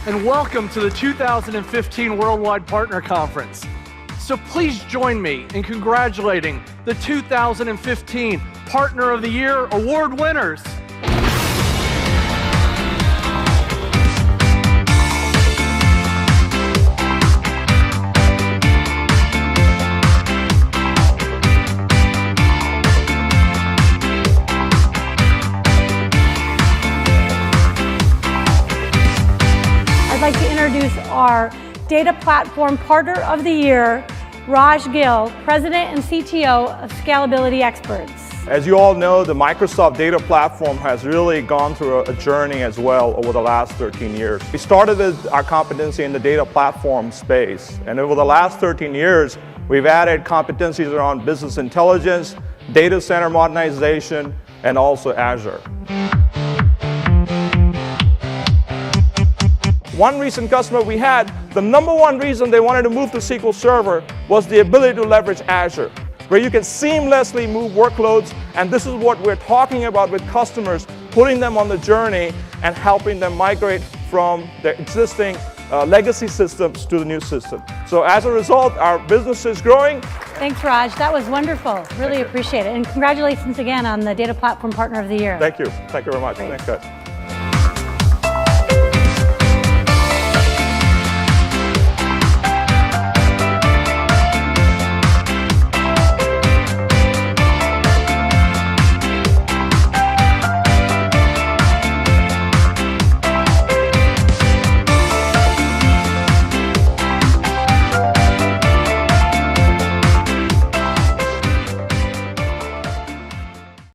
and welcome to the 2015 Worldwide Partner Conference. So please join me in congratulating the 2015 Partner of the Year award winners. I'd like to introduce our Data Platform Partner of the Year, Raj Gill, President and CTO of Scalability Experts. As you all know, the Microsoft Data Platform has really gone through a journey as well over the last 13 years. We started with our competency in the data platform space, and over the last 13 years, we've added competencies around business intelligence, data center modernization, and also Azure. One recent customer we had, the number one reason they wanted to move to SQL Server was the ability to leverage Azure, where you can seamlessly move workloads, and this is what we're talking about with customers, putting them on the journey and helping them migrate from their existing legacy systems to the new system. So as a result, our business is growing. Thanks, Raj. That was wonderful. Really appreciate it. And congratulations again on the Data Platform Partner of the Year. Thank you. Thank you very much. Great. Thanks, guys.